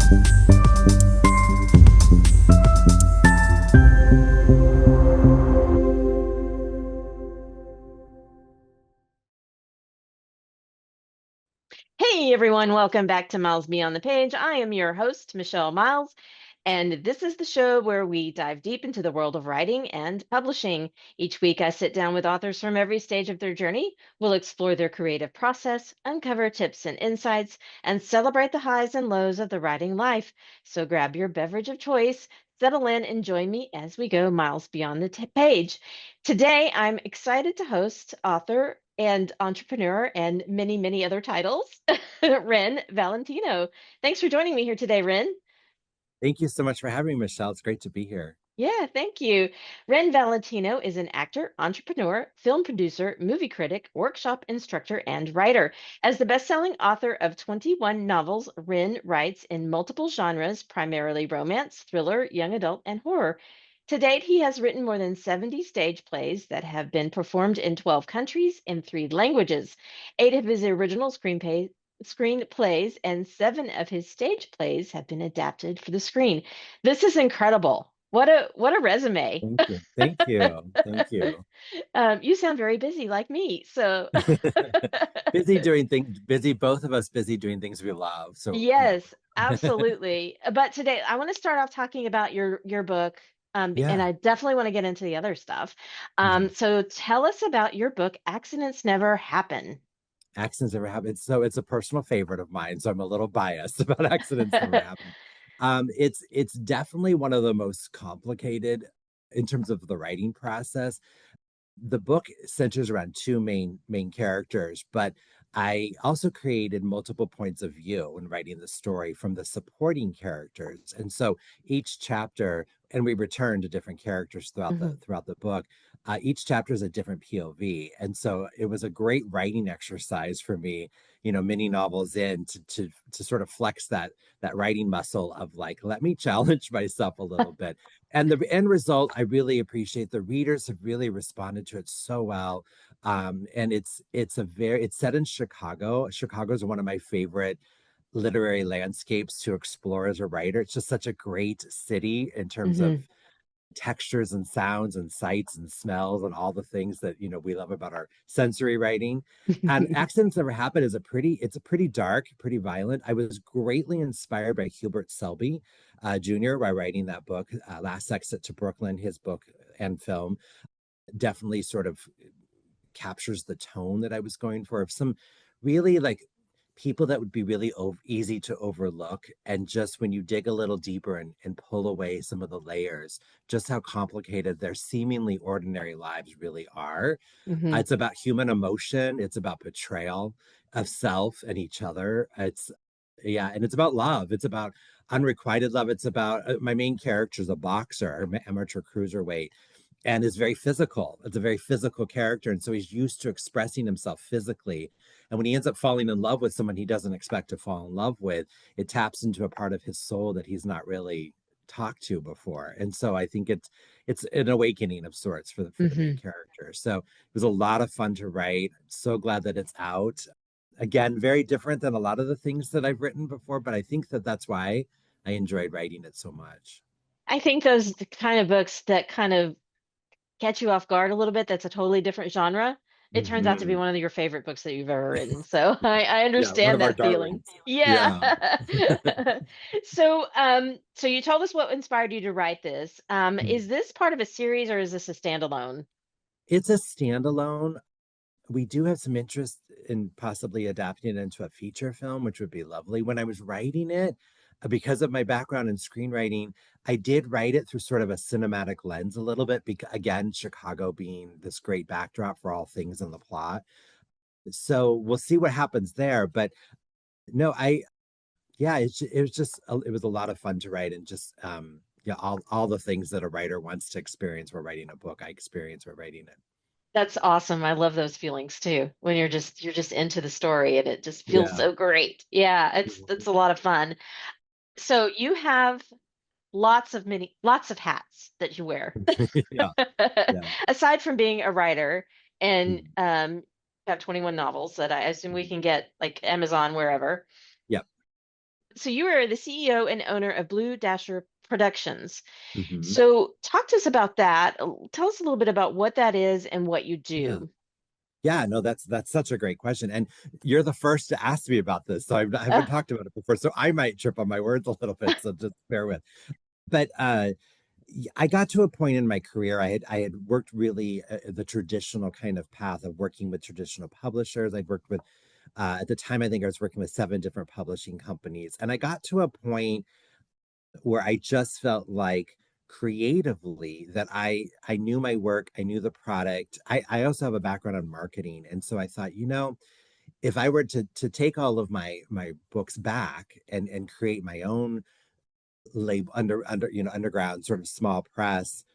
Hey everyone, welcome back to Miles Beyond the Page. I am your host, Michelle Miles, and this is the show where we dive deep into the world of writing and publishing. Each week, I sit down with authors from every stage of their journey. We'll explore their creative process, uncover tips and insights, and celebrate the highs and lows of the writing life. So grab your beverage of choice, settle in, and join me as we go miles beyond the page. Today, I'm excited to host author and entrepreneur and many, many other titles, Wren Valentino. Thanks for joining me here today, Wren. Thank you so much for having me, Michelle. It's great to be here. Yeah, thank you. Wren Valentino is an actor, entrepreneur, film producer, movie critic, workshop instructor, and writer. As the best-selling author of 21 novels, Wren writes in multiple genres, primarily romance, thriller, young adult, and horror. To date, he has written more than 70 stage plays that have been performed in 12 countries in 3 languages. 8 of his original screenplays and 7 of his stage plays have been adapted for the screen. This is incredible. What a resume. Thank you. Thank you. Thank you. You sound very busy like me. So Busy doing things, busy, both of us busy doing things we love. So yeah. yes, absolutely. But today I want to start off talking about your book. And Yeah. I definitely want to get into the other stuff. Mhm. So tell us about your book, Accidents Never Happen. Accidents never happen. So it's a personal favorite of mine. So I'm a little biased about accidents never happen. It's definitely one of the most complicated in terms of the writing process. The book centers around two main characters, but I also created multiple points of view when writing the story from the supporting characters. And so each chapter, and we return to different characters Mhm. throughout the book. Each chapter is a different POV, and so it was a great writing exercise for me. Many novels in to sort of flex that writing muscle of like, let me challenge myself a little bit. And the end result, I really appreciate. The readers have really responded to it so well. And it's set in Chicago. Chicago is one of my favorite literary landscapes to explore as a writer. It's just such a great city in terms of Mhm. textures and sounds and sights and smells and all the things that we love about our sensory writing. And Accidents Never Happen it's a pretty dark, pretty violent. I was greatly inspired by Hubert Selby Jr. by writing that book, Last Exit to Brooklyn. His book and film definitely sort of captures the tone that I was going for, of some really like people that would be really easy to overlook. And just when you dig a little deeper and pull away some of the layers, just how complicated their seemingly ordinary lives really are. Mhm. It's about human emotion, it's about betrayal of self and each other. Yeah, and it's about love. It's about unrequited love. It's about my main character is a boxer, amateur cruiserweight, and is very physical. It's a very physical character. And so he's used to expressing himself physically. And when he ends up falling in love with someone he doesn't expect to fall in love with, it taps into a part of his soul that he's not really talked to before. And so I think it's an awakening of sorts for the main Mhm. character. So it was a lot of fun to write. So glad that it's out. Again, very different than a lot of the things that I've written before, but I think that that's why I enjoyed writing it so much. I think those the kind of books that kind of catch you off guard a little bit, that's a totally different genre. It turns out to be Mhm. one of your favorite books that you've ever written. So I Yeah, one understand of our that feeling. darlings. Yeah. Yeah. So you told us what inspired you to write this. Is this part of a series or is this a standalone? It's a standalone. We do have some interest in possibly adapting it into a feature film, which would be lovely. When I was writing it, because of my background in screenwriting, I did write it through sort of a cinematic lens a little bit, because again, Chicago being this great backdrop for all things in the plot. So we'll see what happens there. But no, yeah, it was just it was a lot of fun to write, and just yeah, all the things that a writer wants to experience while writing a book, I experience while writing it. That's awesome. I love those feelings too. When you're just into the story and it just feels Yeah. so great. Yeah, it's a lot of fun. So you have lots of hats that you wear. Yeah. Yeah. Aside from being a writer and Mhm. you have 21 novels that I assume we Mhm. can get like Amazon wherever. Yeah. So you are the CEO and owner of Blue Dasher Productions. Hmm. So talk to us about that. Tell us a little bit about what that is and what you Yeah. do. Yeah, no, that's such a great question. And you're the first to ask me about this. So I haven't Uh, talked about it before. So I might trip on my words a little bit. So just bear with. But I got to a point in my career. I had worked really the traditional kind of path of working with traditional publishers. I'd worked with at the time I think I was working with 7 different publishing companies, and I got to a point where I just felt like creatively that I knew my work, I knew the product. I also have a background on marketing, and so I thought, if I were to take all of my books back and create my own label under underground sort of small press,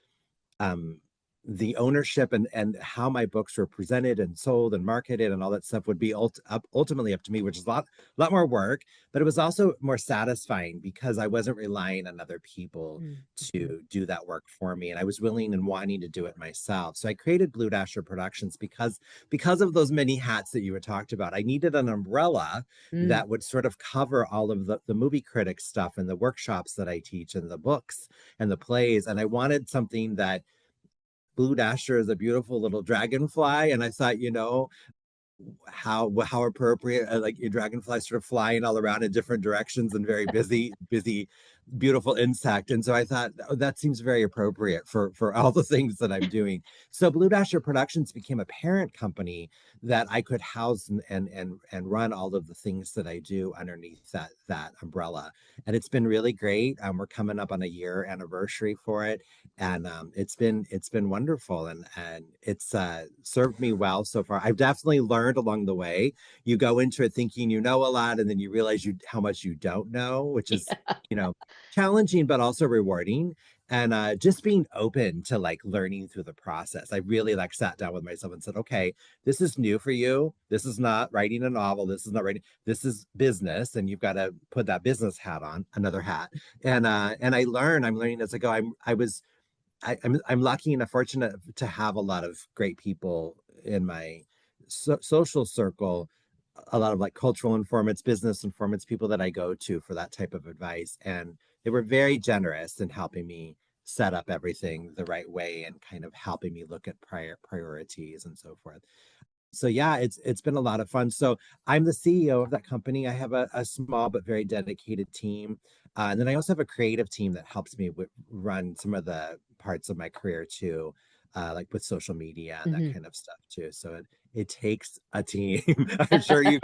um, the ownership and how my books were presented and sold and marketed and all that stuff would be ultimately up to me, which is a lot more work, but it was also more satisfying because I wasn't relying on other people mm-hmm. to do that work for me, and I was willing and wanting to do it myself. So I created Blue Dasher Productions because of those many hats that you had talked about. I needed an umbrella Mm. that would sort of cover all of the movie critic stuff and the workshops that I teach and the books and the plays, and I wanted something that Blue Dasher is a beautiful little dragonfly, and I thought, how appropriate, like your dragonfly sort of flying all around in different directions and very busy, beautiful insect. And so I thought, oh, that seems very appropriate for all the things that I'm doing. So Blue Dasher Productions became a parent company that I could house and run all of the things that I do underneath that umbrella. And it's been really great. We're coming up on a year anniversary for it, and it's been wonderful, and it's served me well so far. I've definitely learned along the way. You go into it thinking you know a lot, and then you realize you how much you don't know, which is you know challenging but also rewarding. And just being open to like learning through the process. I really like sat down with myself and said, okay, this is new for you. This is not writing a novel. This is not writing. This is business, and you've got to put that business hat on, another hat. And I'm learning as I go. I'm lucky and fortunate to have a lot of great people in my social circle, a lot of like cultural informants, business informants, people that I go to for that type of advice. And they were very generous in helping me set up everything the right way and kind of helping me look at priorities and so forth. So yeah, it's been a lot of fun. So I'm the CEO of that company. I have a small but very dedicated team, and then I also have a creative team that helps me run some of the parts of my career too, like with social media and that Mhm. kind of stuff too. So it takes a team. I'm sure you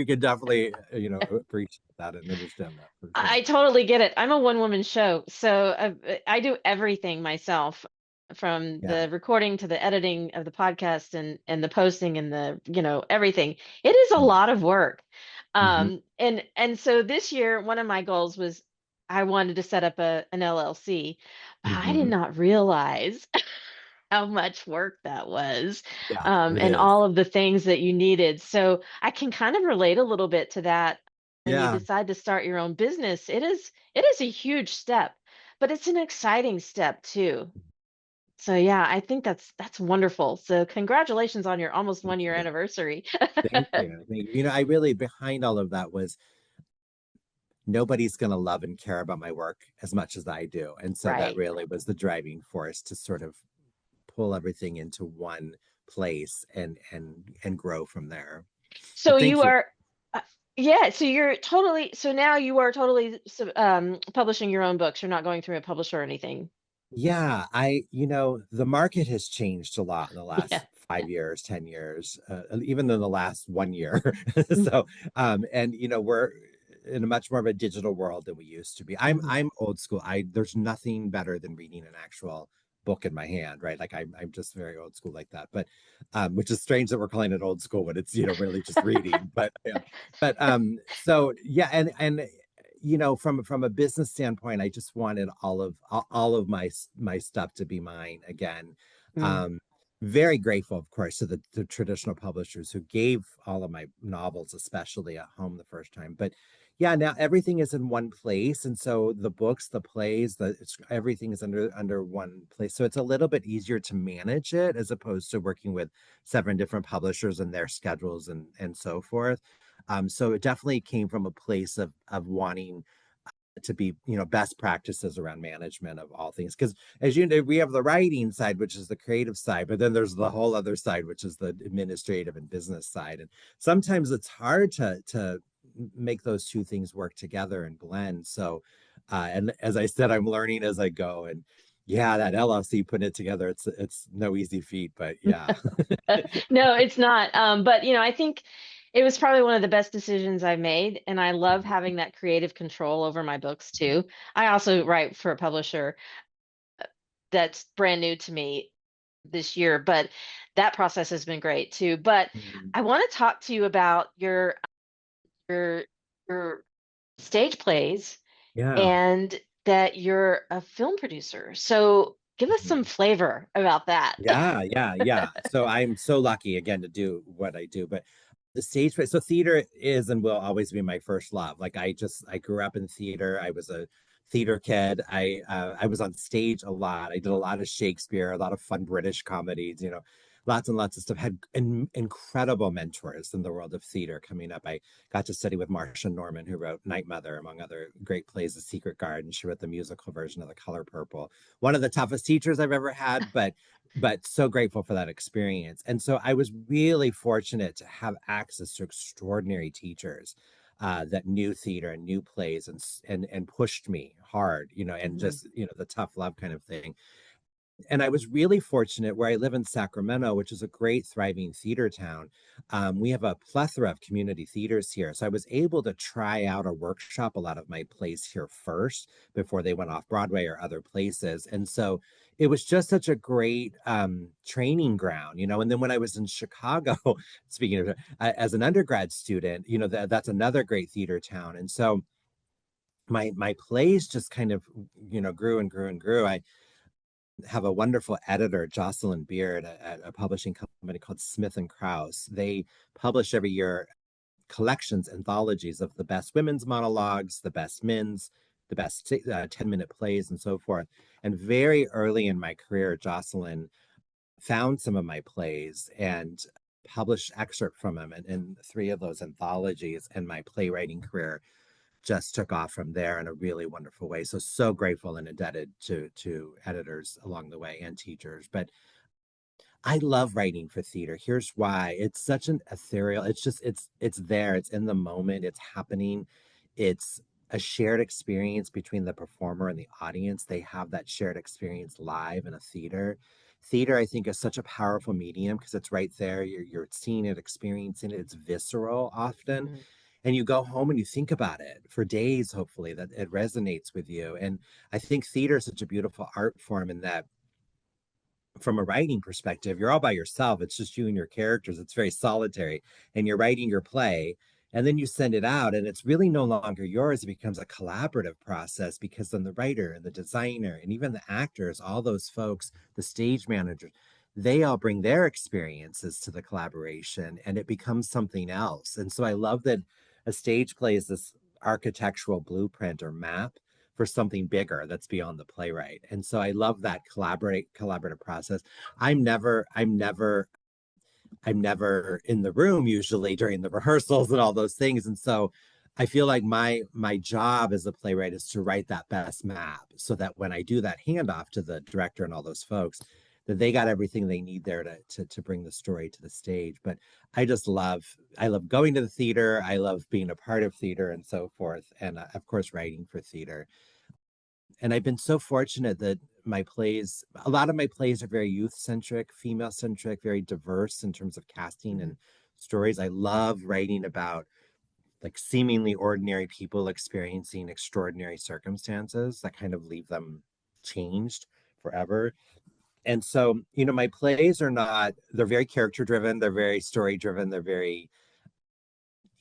could definitely appreciate that and understand that for I sure. totally get it. I'm a one-woman show, so I do everything myself, from Yeah. the recording to the editing of the podcast and the posting and the, everything. It is a lot of work. Mm-hmm. And so this year, one of my goals was I wanted to set up an LLC, but I did Mm-hmm. not realize how much work that was, Yeah, it and is. all of the things that you needed. So I can kind of relate a little bit to that. When you Yeah. decide to start your own business, it is a huge step, but it's an exciting step too. So yeah, I think that's wonderful. So congratulations on your almost Thank 1 year you. anniversary. Thank you. I really behind all of that was nobody's going to love and care about my work as much as I do. And so that Right. really was the driving force to sort of pull everything into one place and grow from there. So But you thank you. are, uh, yeah, so now you are totally publishing your own books. You're not going through a publisher or anything. Yeah, the market has changed a lot in the Yeah. last 5 years, 10 years, even in the last 1 year. Mm-hmm. So, and we're in a much more of a digital world than we used to be. I'm old school. There's nothing better than reading an actual book in my hand, right? Like I'm just very old school like that. But which is strange that we're calling it old school when it's, really just reading. But yeah. But so yeah, and from a business standpoint, I just wanted all of my stuff to be mine again. Mm. um Very grateful, of course, to the traditional publishers who gave all of my novels especially a home the first time. But yeah, now everything is in one place, and so the books, the plays, everything is under one place, so it's a little bit easier to manage it as opposed to working with 7 different publishers and their schedules and so forth. So it definitely came from a place of wanting to be, best practices around management of all things. Because as you know, we have the writing side, which is the creative side, but then there's the whole other side, which is the administrative and business side. And sometimes it's hard to make those two things work together and blend. So, and as I said, I'm learning as I go. And yeah, that LLC putting it together, it's no easy feat, but yeah. No, it's not. But I think it was probably one of the best decisions I've made, and I love having that creative control over my books too. I also write for a publisher that's brand new to me this year, but that process has been great too. But Mhm. I want to talk to you about your your stage plays Yeah. and that you're a film producer. So give us some Mhm. flavor about that. Yeah, yeah, yeah. So I'm so lucky again to do what I do, but the stage play, so theater is and will always be my first love. Like I grew up in theater. I was a theater kid. I was on stage a lot. I did a lot of Shakespeare, a lot of fun British comedies, lots and lots of stuff. Had incredible mentors in the world of theater coming up. I got to study with Marcia Norman, who wrote Night Mother, among other great plays, The Secret Garden. She wrote the musical version of The Color Purple. One of the toughest teachers I've ever had, but so grateful for that experience. And so I was really fortunate to have access to extraordinary teachers that knew theater and knew plays and pushed me hard, and Mhm. just the tough love kind of thing. And I was really fortunate where I live in Sacramento, which is a great, thriving theater town. We have a plethora of community theaters here. So I was able to try out or workshop a lot of my plays here first before they went off Broadway or other places. And so it was just such a great training ground, And then when I was in Chicago, speaking of as an undergrad student, that's another great theater town. And so my plays just kind of, grew and grew and grew. I have a wonderful editor, Jocelyn Beard, at a publishing company called Smith and Krause. They publish every year collections, anthologies of the best women's monologues, the best men's, the best 10-minute plays, and so forth. And very early in my career, Jocelyn found some of my plays and published excerpt from them in three of those anthologies, and my playwriting career just took off from there in a really wonderful way. So grateful and indebted to editors along the way and teachers. But I love writing for theater. Here's why. It's such an ethereal, it's there, it's in the moment, it's happening. It's a shared experience between the performer and the audience. They have that shared experience live in a theater. Theater, I think, is such a powerful medium because it's right there. You're seeing it, experiencing it. It's visceral often, Mhm. and you go home and you think about it for days, hopefully, that it resonates with you. And I think theater is such a beautiful art form in that from a writing perspective, you're all by yourself. It's just you and your characters. It's very solitary. And you're writing your play, and then you send it out, and it's really no longer yours. It becomes a collaborative process because then the writer and the designer and even the actors, all those folks, the stage managers, they all bring their experiences to the collaboration, and it becomes something else. And so I love that a stage play is this architectural blueprint or map for something bigger that's beyond the playwright. And so I love that collaborative process. I'm never in the room usually during the rehearsals and all those things. And so I feel like my job as a playwright is to write that best map so that when I do that handoff to the director and all those folks, that they got everything they need there to bring the story to the stage. But I love going to the theater. I love being a part of theater and so forth. And of course, writing for theater. And I've been so fortunate that a lot of my plays are very youth centric, female centric, very diverse in terms of casting Mhm. and stories. I love writing about like seemingly ordinary people experiencing extraordinary circumstances that kind of leave them changed forever. And so, my plays they're very character driven, they're very story driven, they're very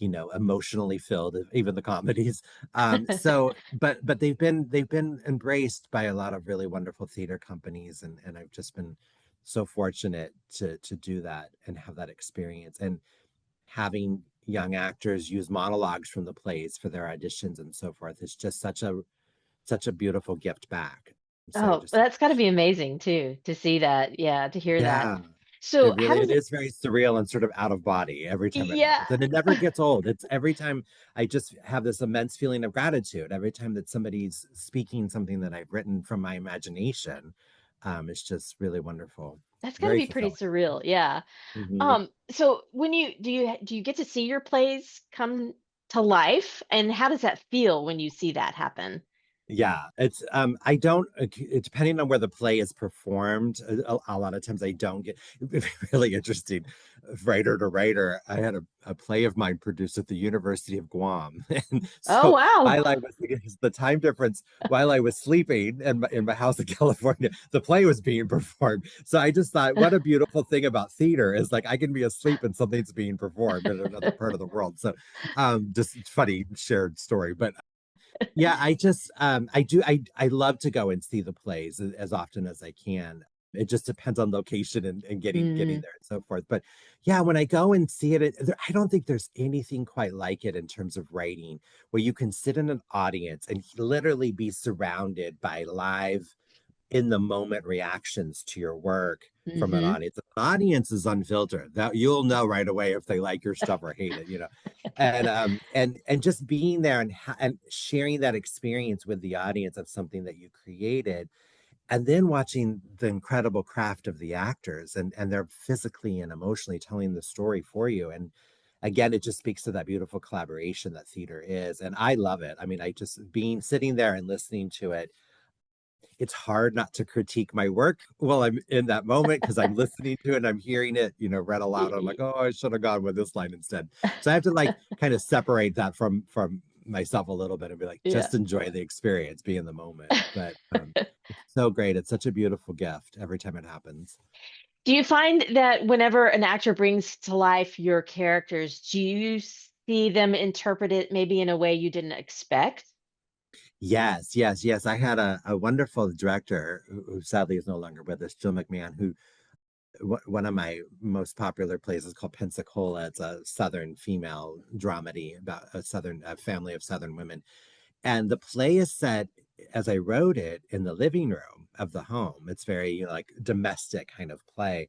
emotionally filled, even the comedies. But they've been embraced by a lot of really wonderful theater companies, and I've just been so fortunate to do that and have that experience, and having young actors use monologues from the plays for their auditions and so forth. It's just such a beautiful gift back. So I Oh, just that's got to be amazing too, to see that. Yeah, to hear that. yeah. So how It does it? is very surreal and sort of out of body every time it Yeah, happens. And it never gets old. It's every time I just have this immense feeling of gratitude. Every time that somebody's speaking something that I've written from my imagination, it's just really wonderful. that's got to Very be pretty fulfilling. surreal. Yeah. Mhm. So when you do you get to see your plays come to life, and how does that feel when you see that happen? Yeah, it's I don't depending on where the play is performed, a lot of times I don't get really interesting writer to writer. I had a play of mine produced at the University of Guam. And Oh so wow. while I was the time difference while I was sleeping in my house in California, the play was being performed. So I just thought, what a beautiful thing about theater is like I can be asleep and something's being performed in another part of the world. So just funny shared story. But yeah, I just I love to go and see the plays as often as I can. It just depends on location and getting Mm, there and so forth. But yeah, when I go and see it, I don't think there's anything quite like it in terms of writing, where you can sit in an audience and literally be surrounded by live in the moment reactions to your work from an mm-hmm. audience. The audience is unfiltered. That you'll know right away if they like your stuff or hate it, you know. And just being there and sharing that experience with the audience of something that you created, and then watching the incredible craft of the actors and they're physically and emotionally telling the story for you. And again, it just speaks to that beautiful collaboration that theater is. And I love it. I mean, I just being sitting there and listening to it, it's hard not to critique my work while I'm in that moment because I'm listening to it and I'm hearing it, read aloud. I'm like, oh, I should have gone with this line instead. So I have to like kind of separate that from myself a little bit and be like, Yeah. just enjoy the experience, be in the moment. But it's so great. It's such a beautiful gift every time it happens. Do you find that whenever an actor brings to life your characters, do you see them interpret it maybe in a way you didn't expect? Yes, yes, yes. I had a wonderful director who sadly is no longer with us, Jill McMahon, who one of my most popular plays is called Pensacola. It's a Southern female dramedy about a family of Southern women. And the play is set as I wrote it in the living room of the home. It's very, like domestic kind of play.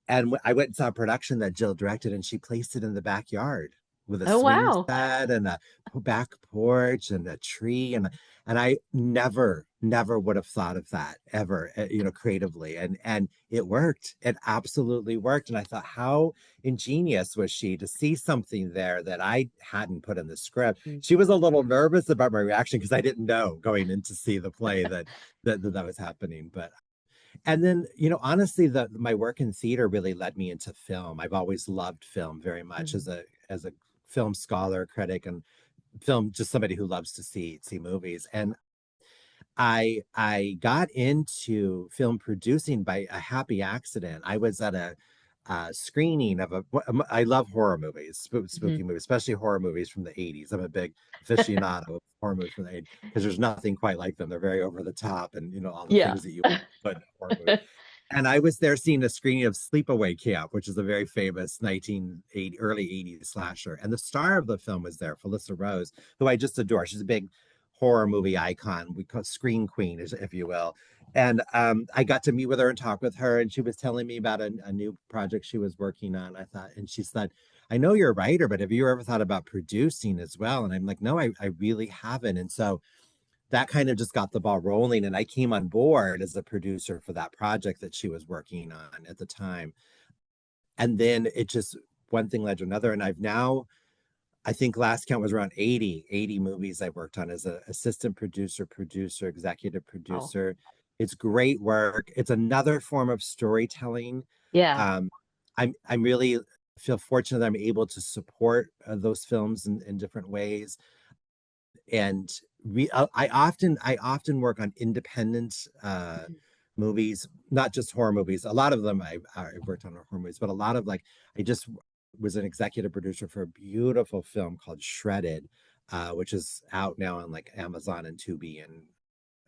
And I went and saw a production that Jill directed, and she placed it in the backyard with a Oh swing wow. set and a back porch and a tree. And I never would have thought of that ever, creatively. And it worked. It absolutely worked. And I thought, how ingenious was she to see something there that I hadn't put in the script? Mm. She was a little nervous about my reaction because I didn't know going in to see the play that was happening. But and then, honestly, my work in theater really led me into film. I've always loved film very much Mhm. as a film scholar, critic, and film just somebody who loves to see movies. And I got into film producing by a happy accident. I was at a screening of I love horror movies, Mhm. spooky movies, especially horror movies from the 80s. I'm a big aficionado of horror movies from the 80s because there's nothing quite like them. They're very over the top and all the Yeah. things that you put in a horror movie. And I was there seeing a screening of Sleepaway Camp, which is a very famous 1980 early 80s slasher. And the star of the film was there, Felissa Rose, who I just adore. She's a big horror movie icon. We call screen queen, if you will. And I got to meet with her and talk with her, and she was telling me about a new project she was working on. I thought, and she said, I know you're a writer, but have you ever thought about producing as well? And I'm like, no, I really haven't. And so that kind of just got the ball rolling. And I came on board as a producer for that project that she was working on at the time. And then it just, one thing led to another. And I've now, I think last count was around 80 movies I worked on as an assistant producer, executive Oh, producer. It's great work. It's another form of storytelling. yeah. Um, I'm really feel fortunate that I'm able to support those films in different ways. And I often work on independent Mhm. movies, not just horror movies. A lot of them I worked on horror movies, but a lot of like I just was an executive producer for a beautiful film called Shredded, which is out now on like Amazon and Tubi and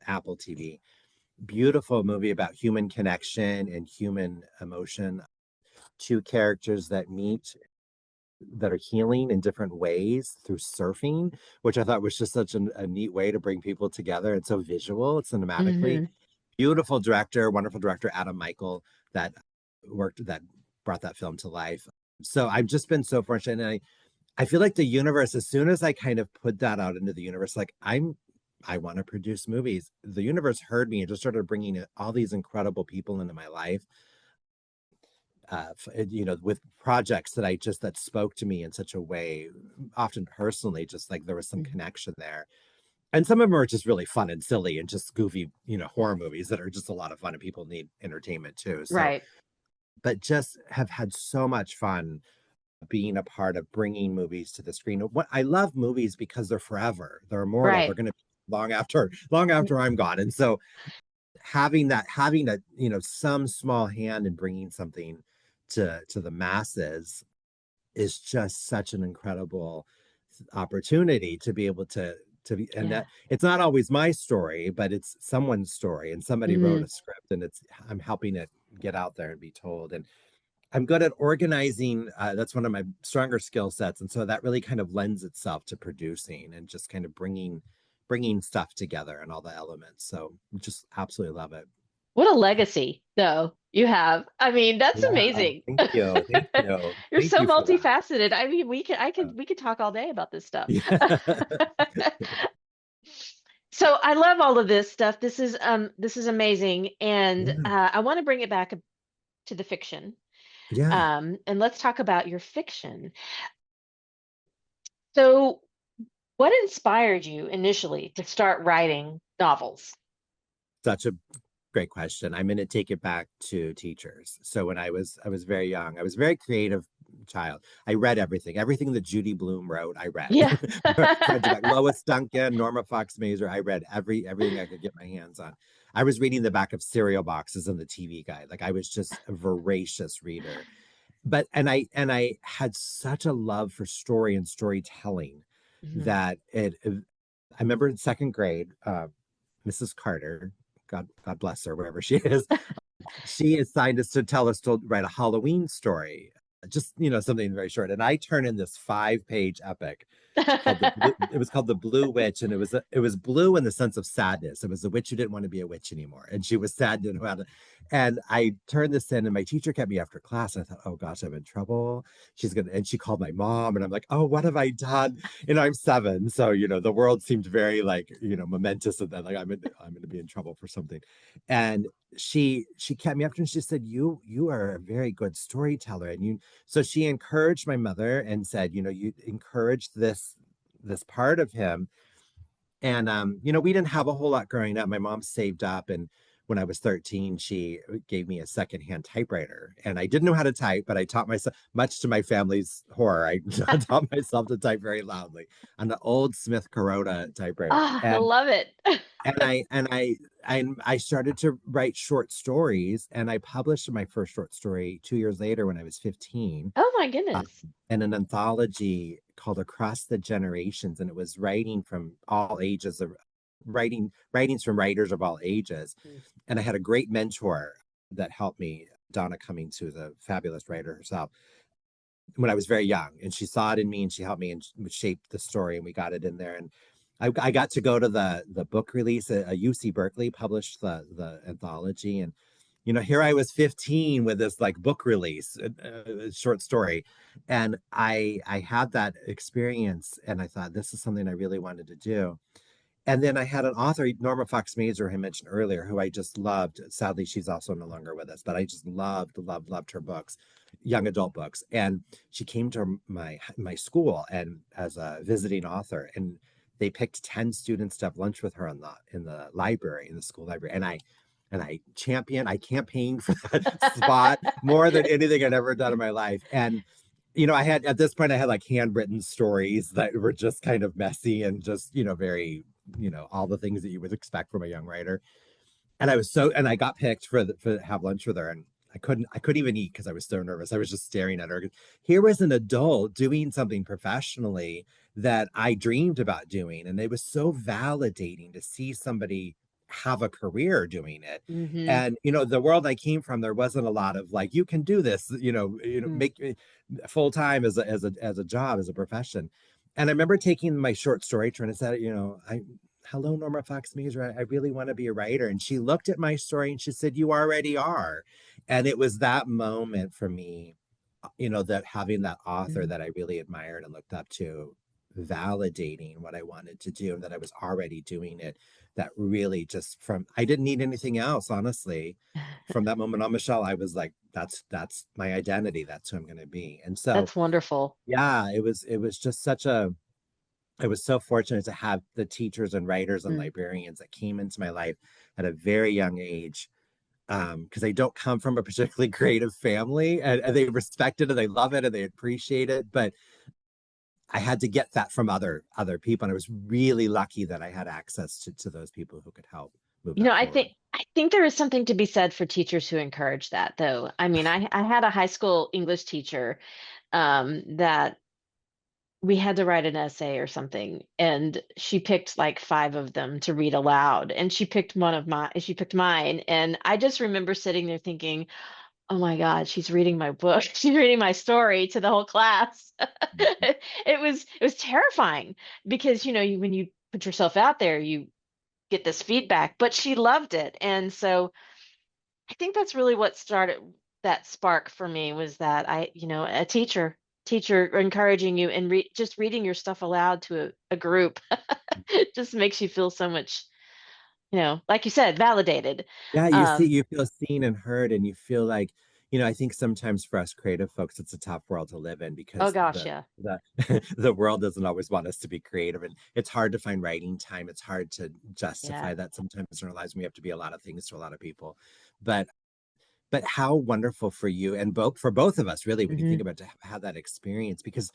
Apple TV. Beautiful movie about human connection and human emotion. Two characters that meet that are healing in different ways through surfing, which I thought was just such a neat way to bring people together. It's so visual, cinematically. Mhm. Beautiful director, wonderful director, Adam Michael, that worked that brought that film to life. So I've just been so fortunate. And I feel like the universe, as soon as I kind of put that out into the universe, like I want to produce movies. The universe heard me and just started bringing all these incredible people into my life, with projects that that spoke to me in such a way, often personally, just like there was some Mhm. connection there. And some of them are just really fun and silly and just goofy, horror movies that are just a lot of fun and people need entertainment too. So, Right. but just have had so much fun being a part of bringing movies to the screen. What I love movies because they're forever. They're immortal. They're Right. going to be long after I'm gone. And so having some small hand in bringing something to the masses is just such an incredible opportunity to be able to be, and Yeah. that it's not always my story, but it's someone's story, and somebody wrote Hmm. a script, and I'm helping it get out there and be told. And I'm good at organizing. That's one of my stronger skill sets, and so that really kind of lends itself to producing and just kind of bringing stuff together and all the elements. So just absolutely love it. What a legacy, though, you have. I mean, that's Yeah, amazing. thank you, thank you, You're thank so you for that. multifaceted. I mean, we could talk all day about this stuff. Yeah, So I love all of this stuff. This is amazing, and yeah, I want to bring it back to the fiction. yeah. And let's talk about your fiction. So, what inspired you initially to start writing novels? Such a great question. I'm going to take it back to teachers. So when I was very young, I was a very creative child. I read everything that Judy Blume wrote. I read Yeah. front to back. Lois Duncan, Norma Fox Mazer. I read everything I could get my hands on. I was reading the back of cereal boxes in the TV guide. Like I was just a voracious reader. But and I had such a love for story and storytelling Mhm. that I remember in second grade, Mrs. Carter, God bless her, wherever she is, she assigned us to tell us to write a Halloween story, just something very short. And I turned in this 5-page epic called the blue, it was called the Blue Witch, and it was blue in the sense of sadness. It was a witch who didn't want to be a witch anymore, and she was sad, didn't know how to. And I turned this in, and my teacher kept me after class, and I thought, oh gosh, I'm in trouble. She's gonna, and she called my mom, and I'm like, oh, what have I done? I'm 7, so the world seemed very like momentous of that, like I'm gonna be in trouble for something. And she kept me after, and she said, you are a very good storyteller, and so she encouraged my mother and said, you encouraged this part of him. And we didn't have a whole lot growing up. My mom saved up, and when I was 13, she gave me a secondhand typewriter. And I didn't know how to type, but I taught myself, much to my family's horror, I taught myself to type very loudly on the old Smith Corona typewriter. Ah, I love it. And I started to write short stories, and I published my first short story 2 years later when I was 15, Oh my um, goodness. in an anthology called Across the Generations, and it was writing from all ages of writings from writers of all ages. Mm. And I had a great mentor that helped me, Donna Cummings, who's a fabulous writer herself, when I was very young, and she saw it in me, and she helped me and shaped the story, and we got it in there. And I got to go to the book release. UC Berkeley published the anthology, and here I was 15 with this like book release, short story, and I had that experience, and I thought this is something I really wanted to do. And then I had an author, Norma Fox Mazer, who I mentioned earlier, who I just loved. Sadly, she's also no longer with us, but I just loved her books, young adult books. And she came to my school and as a visiting author, and they picked 10 students to have lunch with her in the library, in the school library. And I campaigned for that spot more than anything I'd ever done in my life. And I had, at this point, I had like handwritten stories that were just kind of messy and just very all the things that you would expect from a young writer. And I got picked for have lunch with her, and I couldn't even eat because I was so nervous. I was just staring at her. Here was an adult doing something professionally that I dreamed about doing, and it was so validating to see somebody have a career doing it. Hmm. And the world I came from, there wasn't a lot of like, you can do this, Hmm. make full time as a job, as a profession. And I remember taking my short story, trying to set it, hello, Norma Fox Major, I really want to be a writer. And she looked at my story and she said, you already are. And it was that moment for me, that having that author Mm. that I really admired and looked up to, validating what I wanted to do and that I was already doing it, that really just I didn't need anything else, honestly. From that moment on, Michelle, I was like, that's my identity. That's who I'm going to be. And so, That's wonderful. yeah, it was just such a I was so fortunate to have the teachers and writers and Mm. librarians that came into my life at a very young age, because I don't come from a particularly creative family, and they respect it and they love it and they appreciate it. But I had to get that from other people, and I was really lucky that I had access to those people who could help move You know, that I forward. think I think there is something to be said for teachers who encourage that, though. I mean, I had a high school English teacher that we had to write an essay or something, and she picked like five of them to read aloud, and she picked mine, and I just remember sitting there thinking, oh my God, she's reading my book. She's reading my story to the whole class. It was terrifying because when you put yourself out there, you get this feedback, but she loved it. And so I think that's really what started that spark for me was that a teacher encouraging you and just reading your stuff aloud to a group just makes you feel so much, like you said, validated. Yeah, Um, you feel seen and heard, and you feel like, I think sometimes for us creative folks, it's a tough world to live in oh because gosh, the yeah. the the world doesn't always want us to be creative, and it's hard to find writing time. It's hard to Yeah. justify that sometimes in our lives. We have to be a lot of things to a lot of people, but how wonderful for you and both of us, really, when you Hmm. think about to have that experience, because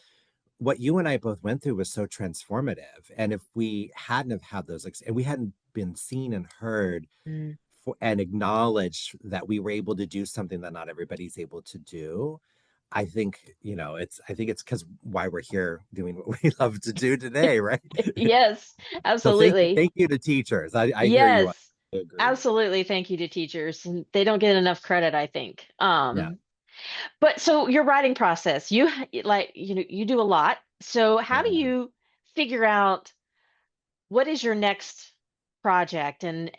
what you and I both went through was so transformative. And if we hadn't have had and we hadn't been seen and heard Mm. and acknowledged that we were able to do something that not everybody's able to do, I think it's because why we're here doing what we love to do today, right? Yes, So absolutely. thank you to teachers. I hear you. I Yes, agree. absolutely. Thank you to teachers. And they don't get enough credit, I think. Yeah. But so your writing process, you do a lot. So how do Yeah. you figure out what is your next project and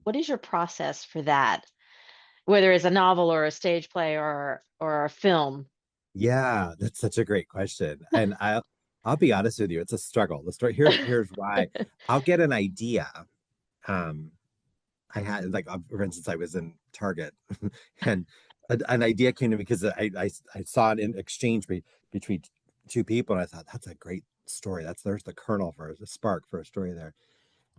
what is your process for that? Whether it's a novel or a stage play or a film. Yeah, that's such a great question. And I'll be honest with you, it's a struggle. The story here's why. I'll get an idea. Um, I had like for instance, I was in Target and an idea came to me because I saw it in exchange between two people, and I thought that's a great story. There's the kernel for the spark for a story there.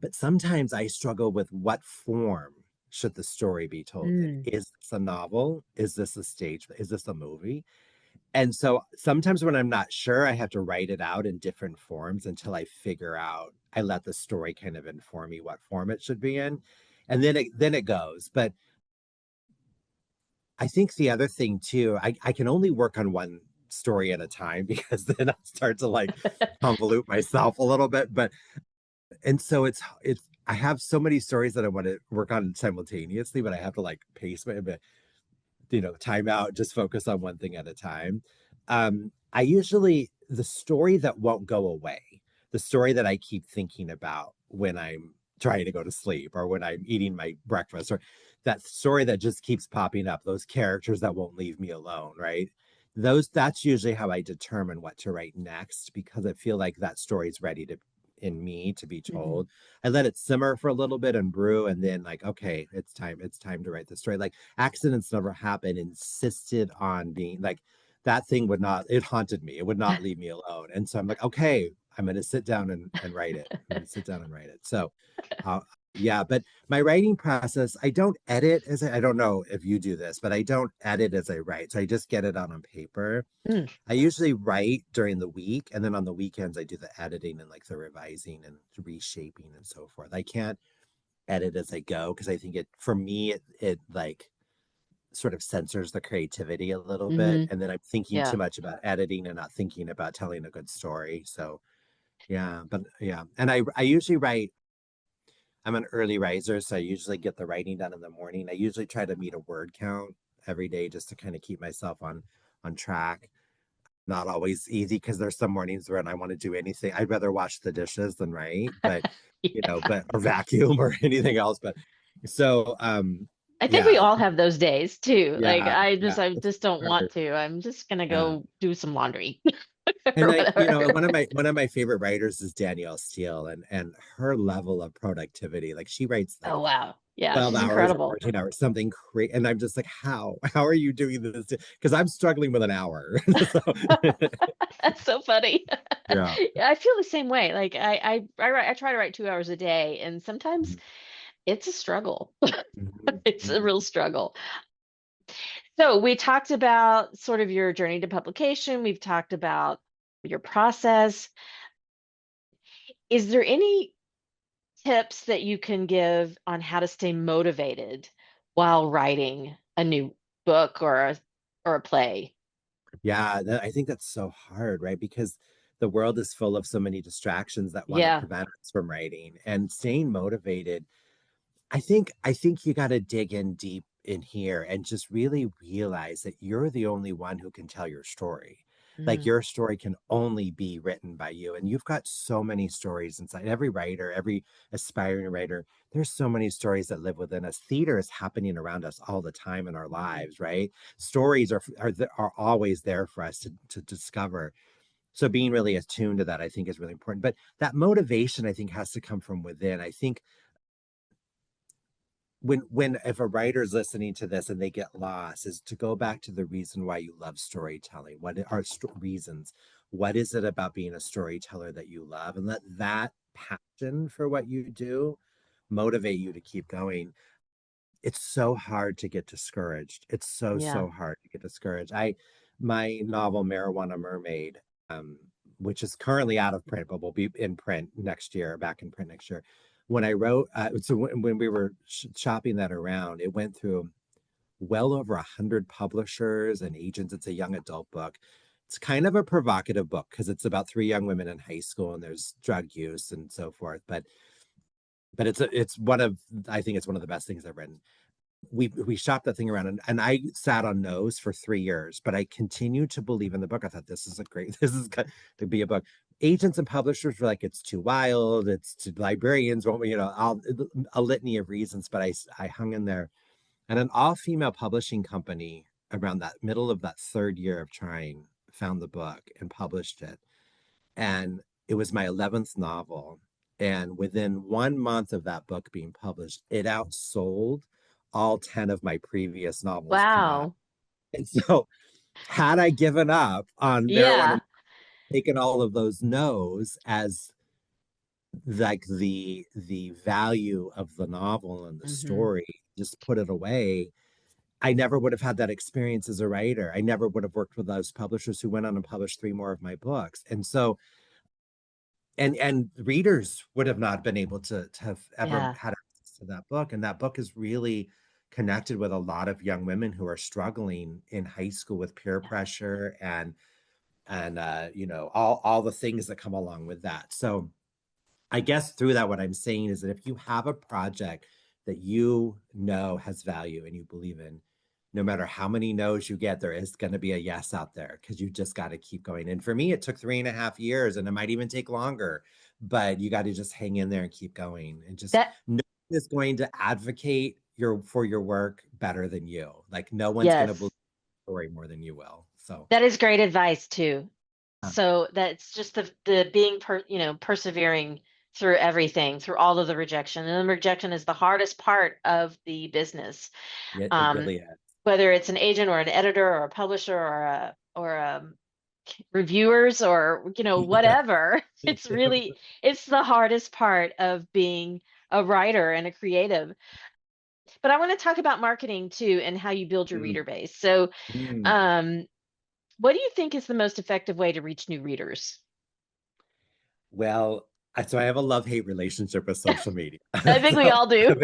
But sometimes I struggle with what form should the story be told in. Mm. Is this a novel? Is this a stage? Is this a movie? And so sometimes when I'm not sure, I have to write it out in different forms until I let the story kind of inform me what form it should be in. And then it goes. But I think the other thing too, I can only work on one story at a time because then I start to like convolute myself a little bit. But and so it's I have so many stories that I want to work on simultaneously, but I have to like pace my bit, time out, just focus on one thing at a time. I usually the story that won't go away, the story that I keep thinking about when I'm trying to go to sleep or when I'm eating my breakfast, or that story that just keeps popping up, those characters that won't leave me alone, right? That's usually how I determine what to write next because I feel like that story's ready to in me to be Mhm. told. I let it simmer for a little bit and brew, and then like, okay, it's time to write the story. Like accidents never happen, insisted on being like that thing would not, it haunted me. It would not leave me alone. And so I'm like, okay, I'm going to sit down and write it. I'm going to sit down and write it. So, uh, yeah, but my writing process, I don't edit I don't know if you do this, but I don't edit as I write. So I just get it out on paper. Mm. I usually write during the week, and then on the weekends I do the editing and like the revising and reshaping and so forth. I can't edit as I go because I think for me it like sort of censors the creativity a little bit, Hmm. and then I'm thinking too Yeah. much about editing and not thinking about telling a good story. So yeah, but yeah, and I usually write. I'm an early riser, so I usually get the writing done in the morning. I usually try to meet a word count every day just to kind of keep myself on track. not always easy because there's some mornings when I want to do anything. I'd rather wash the dishes than write, but Yeah. but or vacuum or anything else. But so I think we yeah, all have those days too. Like yeah, yeah. I It's just don't want hard. to. I'm just gonna Yeah. go do some laundry And or I, whatever. one of my favorite writers is Danielle Steele, and her level of productivity, like she writes like Oh wow. Yeah, 12 she's hours or incredible. 14 hours, something crazy. And I'm just like, how are you doing this? Because I'm struggling with an hour. So, That's so funny. yeah. Yeah, I feel the same way. Like I try to write 2 hours a day, and sometimes it's a struggle. Mhm, It's a mhm. real struggle. So we talked about sort of your journey to publication. We've talked about your process. Is there any tips that you can give on how to stay motivated while writing a new book or a play? Yeah, I think that's so hard, right? Because the world is full of so many distractions that want to Yeah. prevent us from writing and staying motivated. I think you got to dig in deep in here and just really realize that you're the only one who can tell your story. Like Mm, your story can only be written by you. And you've got so many stories inside. Every writer, every aspiring writer, there's so many stories that live within us. Theater is happening around us all the time in our mhm. lives, right? Stories are always there for us to discover. So being really attuned to that, I think, is really important. But that motivation, I think, has to come from within. I think when if a writer's listening to this and they get lost, is to go back to the reason why you love storytelling. What are reasons? What is it about being a storyteller that you love, and let that passion for what you do motivate you to keep going. It's so hard to get discouraged. It's Yeah. so hard to get discouraged. My novel Marijuana Mermaid, um, which is currently out of print, but will be in print next year, back in print next year. When I wrote, so when we were shopping that around, it went through well over 100 publishers and agents. It's a young adult book. It's kind of a provocative book because it's about three young women in high school and there's drug use and so forth. But it's one of, I think it's one of the best things I've written. We shopped that thing around, and I sat on no's for 3 years, but I continued to believe in the book. I thought this is a great, this is going to be a book. Agents and publishers were like, it's too wild, it's too, librarians won't, all a litany of reasons, but I hung in there. And an all-female publishing company around that middle of that third year of trying found the book and published it. And it was my 11th novel. And within 1 month of that book being published, it outsold all 10 of my previous novels combined. Wow. And so, had I given up on Marijuana, Yeah. taken all of those no's as like the value of the novel and the Hmm. story, just put it away, I never would have had that experience as a writer. I never would have worked with those publishers who went on and published three more of my books. And so, and readers would have not been able to have ever Yeah. had access to that book. And that book is really connected with a lot of young women who are struggling in high school with peer Yeah. pressure and all the things that come along with that. So I guess through that, what I'm saying is that if you have a project that you know has value and you believe in, no matter how many no's you get, there is going to be a yes out there because you just got to keep going. And for me, it took 3.5 years, and it might even take longer, but you got to just hang in there and keep going. And just That no one is going to advocate for your work better than you. Like no one's going to believe yes. the story more than you will. So, That is great advice too. uh, So that's just the being persevering through everything, through all of the rejection. And the rejection is the hardest part of the business. yeah, it Um, really is. Whether it's an agent or an editor or a publisher or reviewers or whatever, it's the hardest part of being a writer and a creative. But I want to talk about marketing too and how you build your Mm, reader base. So, mm. um, what do you think is the most effective way to reach new readers? Well, so I have a love-hate relationship with social media. I think we So all do.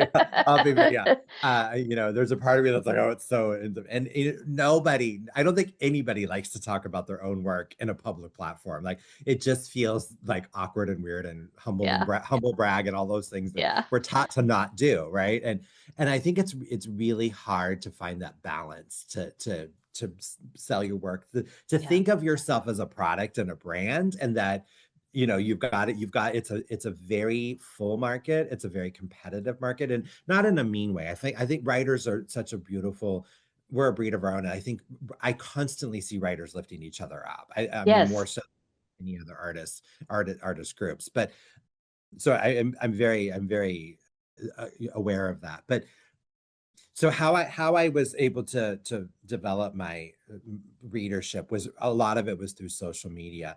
yeah. There's a part of me that's like, oh, it's so, and nobody, I don't think anybody likes to talk about their own work in a public platform. Like it just feels like awkward and weird and Yeah, humble brag and all those things that yeah, we're taught to not do, right? And I think it's really hard to find that balance to sell your work, to Yeah. think of yourself as a product and a brand, and that it's a very full market, it's a very competitive market, and not in a mean way. I think writers are such a beautiful, we're a breed of our own, and I think I constantly see writers lifting each other up. I mean, more Yes. so than any other artist groups. But so I'm very aware of that. But so how I was able to develop my readership was, a lot of it was through social media.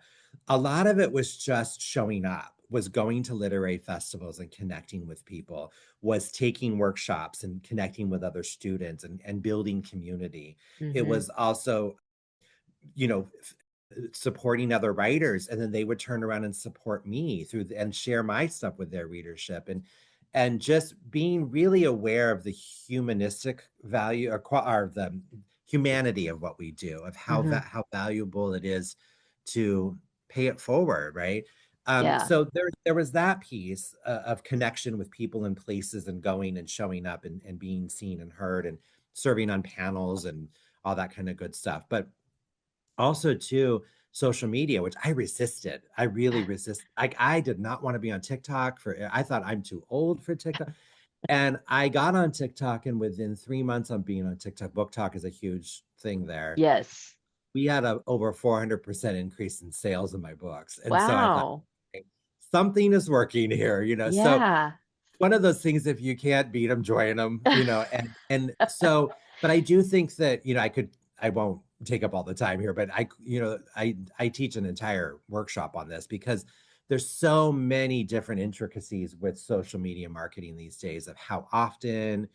A lot of it was just showing up, was going to literary festivals and connecting with people, was taking workshops and connecting with other students and building community. It Mm-hmm. was also, you know, supporting other writers, and then they would turn around and support me and share my stuff with their readership, and just being really aware of the humanistic value, or the humanity of what we do, of Mm-hmm. how valuable it is to pay it forward, right? Yeah. So there was that piece of connection with people and places, and going and showing up and being seen and heard, and serving on panels and all that kind of good stuff. But also too, social media, which I resisted. I really resist. Like, I did not want to be on TikTok. I thought I'm too old for TikTok. And I got on TikTok, and within 3 months of being on TikTok, booktok is a huge thing there. Yes. We had a over 400% increase in sales of my books. And so I thought, Wow. "Okay, something is working here." So Yeah. one of those things, if you can't beat them, join them. And so, but I do think that, I won't take up all the time here, but I teach an entire workshop on this, because there's so many different intricacies with social media marketing these days, of how often,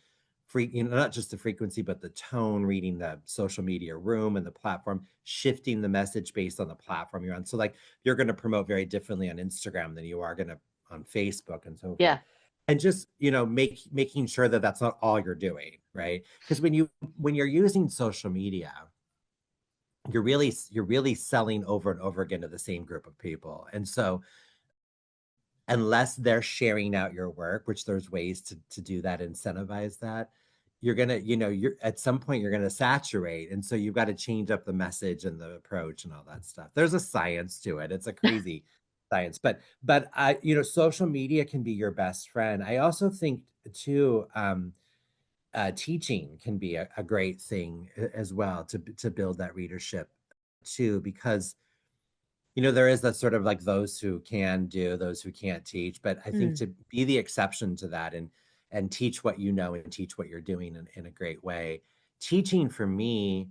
not just the frequency, but the tone, reading the social media room and the platform, shifting the message based on the platform you're on. So, like, you're going to promote very differently on Instagram than you are going to on Facebook, and so forth. Yeah. And just, making sure that that's not all you're doing, right? Because when you're using social media, you're really selling over and over again to the same group of people. And so, unless they're sharing out your work, which there's ways to do that, incentivize that, you're gonna, you're at some point you're gonna saturate. And so you've got to change up the message and the approach and all that stuff. There's a science to it. It's a crazy science. But I, social media can be your best friend. I also think too, teaching can be a great thing as well, to build that readership too, because there is that sort of, like, those who can do, those who can't teach. But I think Mm. to be the exception to that, and teach what you know, and teach what you're doing in a great way. Teaching for me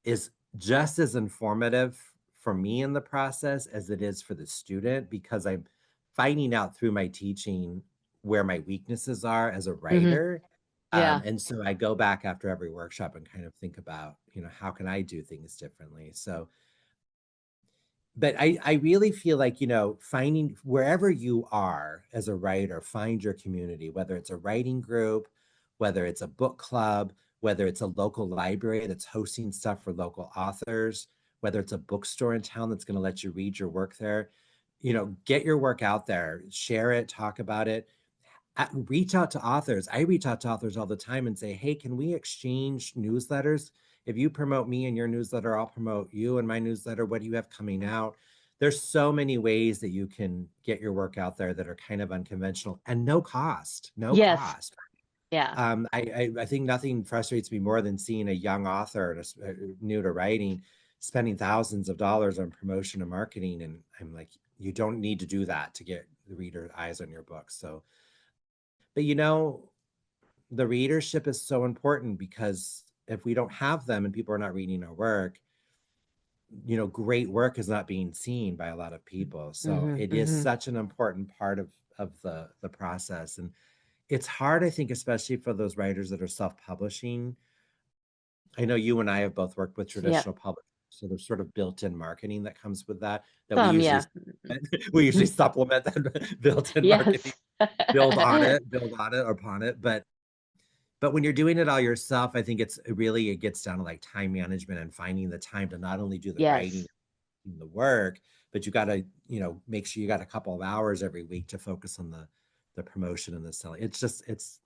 is just as informative for me in the process as it is for the student, because I'm finding out through my teaching where my weaknesses are as a Mm-hmm. writer. Yeah. And so I go back after every workshop and kind of think about, how can I do things differently? So, but I really feel like, finding wherever you are as a writer, find your community, whether it's a writing group, whether it's a book club, whether it's a local library that's hosting stuff for local authors, whether it's a bookstore in town that's going to let you read your work there. Get your work out there, share it, talk about it. Reach out to authors. I reach out to authors all the time and say, hey, can we exchange newsletters? If you promote me in your newsletter, I'll promote you in my newsletter. What do you have coming out? There's so many ways that you can get your work out there that are kind of unconventional, and no cost, no Yes. cost. Yeah. I think nothing frustrates me more than seeing a young author, new to writing, spending thousands of dollars on promotion and marketing. And I'm like, you don't need to do that to get the reader eyes on your book. So, but the readership is so important, because if we don't have them and people are not reading our work, great work is not being seen by a lot of people. So Mm-hmm. it is Mm-hmm. such an important part of the process. And it's hard, I think, especially for those writers that are self-publishing. I know you and I have both worked with Yeah. traditional publishers, so there's sort of built-in marketing that comes with that we Some, usually yeah. we usually supplement that built-in marketing, Yes. build on it or upon it. But when you're doing it all yourself, I think it gets down to, like, time management, and finding the time to not only do the writing Yes. and the work, but you got to, make sure you got a couple of hours every week to focus on the promotion and the selling. It's just, it's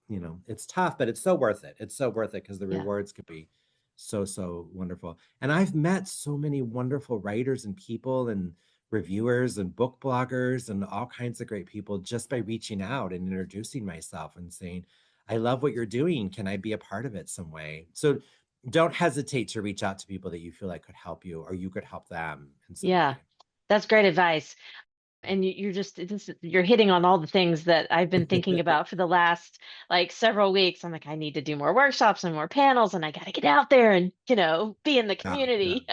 tough, but it's so worth it. It's so worth it, because the Yeah. rewards could be So wonderful. And I've met so many wonderful writers and people and reviewers and book bloggers and all kinds of great people just by reaching out and introducing myself and saying, I love what you're doing. Can I be a part of it some way? So don't hesitate to reach out to people that you feel like could help you or you could help them in some Yeah, way. that's great advice. And you're just you're hitting on all the things that I've been thinking about for the last like several weeks. I'm like, I need to do more workshops and more panels, and I got to get out there and be in the Yeah, yeah. community.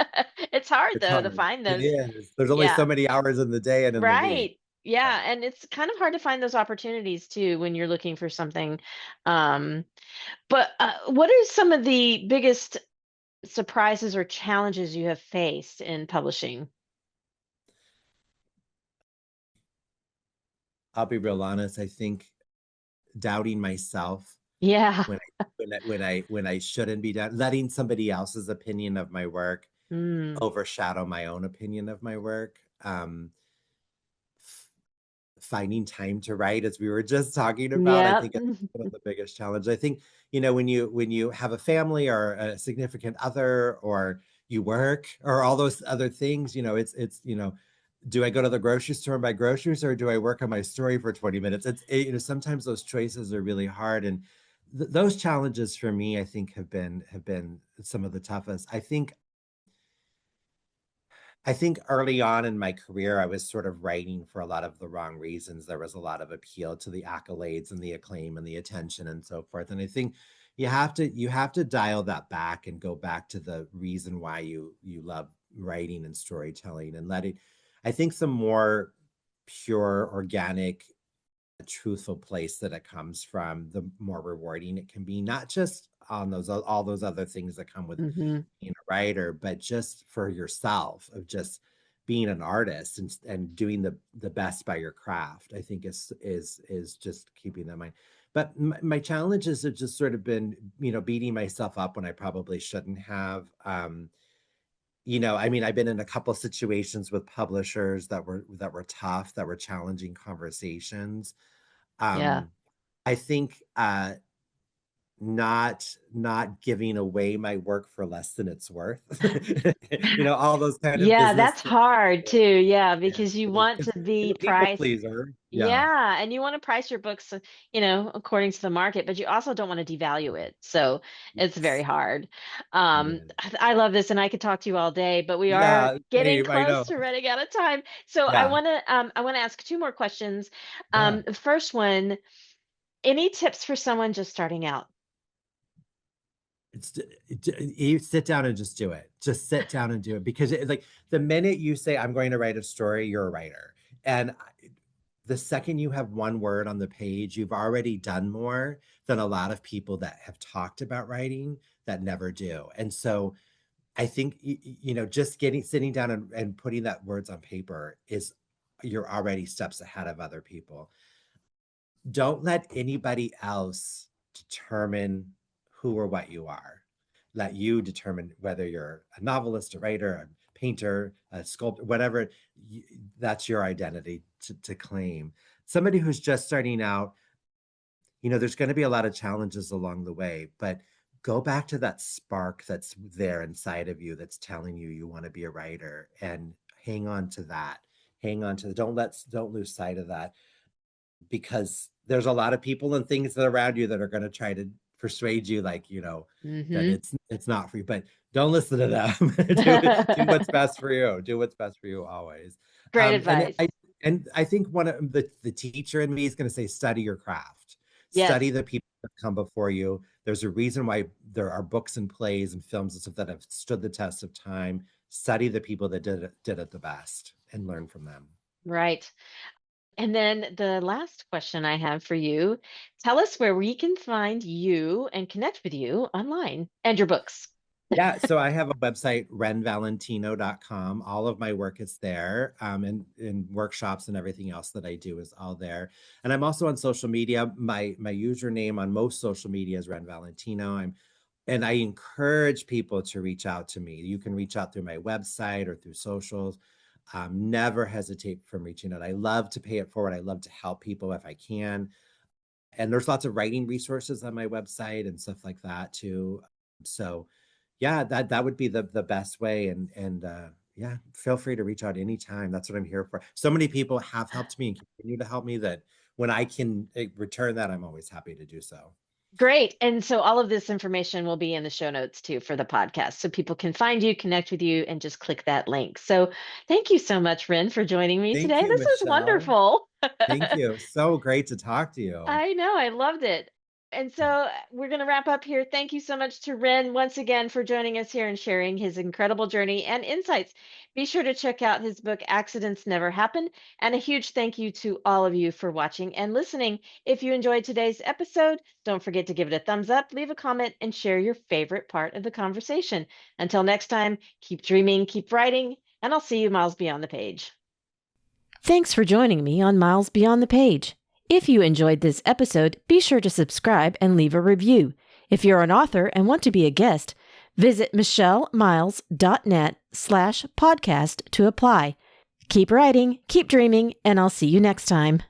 It's hard It's though to hard. find It those. is. There's only Yeah, so many hours in the day and in the week. right. Yeah. Yeah, and it's kind of hard to find those opportunities too when you're looking for something. Um, but what are some of the biggest surprises or challenges you have faced in publishing? I'll be real honest. I think doubting myself Yeah. when I shouldn't be down, letting somebody else's opinion of my work Mm. overshadow my own opinion of my work. Finding time to write, as we were just talking about, I Yeah. think it's one of the biggest challenge. I think, when you have a family or a significant other, or you work or all those other things, do I go to the grocery store and buy groceries, or do I work on my story for 20 minutes? Sometimes those choices are really hard. And those challenges for me, I think have been some of the toughest. I think early on in my career, I was sort of writing for a lot of the wrong reasons. There was a lot of appeal to the accolades and the acclaim and the attention and so forth. And I think you have to dial that back and go back to the reason why you love writing and storytelling, and let it. I think some more pure, organic, truthful place that it comes from, the more rewarding it can be. Not just on those all those other things that come with Hmm. being a writer, but just for yourself, of just being an artist and doing the best by your craft. I think is just keeping that in mind. But my challenges have just sort of been, beating myself up when I probably shouldn't have. I mean, I've been in a couple of situations with publishers that were tough, that were challenging conversations. Yeah. um I think not giving away my work for less than it's worth. All those kind of Yeah, business that's things. hard too. Yeah, Yeah, because you it is, want 'cause to be people priced. pleaser. Yeah. Yeah, and you want to price your books, according to the market, but you also don't want to devalue it. So it's very Yes, hard. it is. I love this, and I could talk to you all day, but we are Yeah, getting same, I close know. to running out of time. So Yeah, I want to ask two more questions. yeah. The first one, any tips for someone just starting out? It's you sit down and just do it. Just sit down and do it, because like the minute you say I'm going to write a story, you're a writer. And the second you have one word on the page, you've already done more than a lot of people that have talked about writing that never do. And so I think, just sitting down and putting that words on paper is, you're already steps ahead of other people. Don't let anybody else determine who or what you are. Let you determine whether you're a novelist, a writer, a painter, a sculptor, whatever. That's your identity to claim. Somebody who's just starting out, there's going to be a lot of challenges along the way, but go back to that spark that's there inside of you, that's telling you want to be a writer, and hang on to that. Hang on to don't lose sight of that, because there's a lot of people and things that are around you that are going to try to persuade you, like, that Hmm. it's not for you. But don't listen to them. Do what's best for you. Do what's best for you always. Great And advice. I think one of the teacher in me is going to say, study your craft. Study Yes. the people that come before you. There's a reason why there are books and plays and films and stuff that have stood the test of time. Study the people that did it the best and learn from them. Right. And then the last question I have for you, tell us where we can find you and connect with you online and your books. Yeah, so I have a website, wrenvalentino.com. All of my work is there, and workshops and everything else that I do is all there. And I'm also on social media. My username on most social media is Wren Valentino. And I encourage people to reach out to me. You can reach out through my website or through socials. Never hesitate from reaching out. I love to pay it forward. I love to help people if I can. And there's lots of writing resources on my website and stuff like that too. So yeah, that would be the best way. And yeah, feel free to reach out anytime. That's what I'm here for. So many people have helped me and continue to help me that when I can return that, I'm always happy to do so. Great. And so all of this information will be in the show notes too for the podcast. So people can find you, connect with you, and just click that link. So thank you so much, Wren, for joining me Thank today. you, This is Michelle. wonderful. Thank you. So great to talk to you. I know, I loved it. And so we're going to wrap up here. Thank you so much to Wren once again for joining us here and sharing his incredible journey and insights. Be sure to check out his book, Accidents Never Happen. And a huge thank you to all of you for watching and listening. If you enjoyed today's episode, don't forget to give it a thumbs up, leave a comment, and share your favorite part of the conversation. Until next time, keep dreaming, keep writing, and I'll see you miles beyond the page. Thanks for joining me on Miles Beyond the Page. If you enjoyed this episode, be sure to subscribe and leave a review. If you're an author and want to be a guest, visit michellemiles.net/podcast to apply. Keep writing, keep dreaming, and I'll see you next time.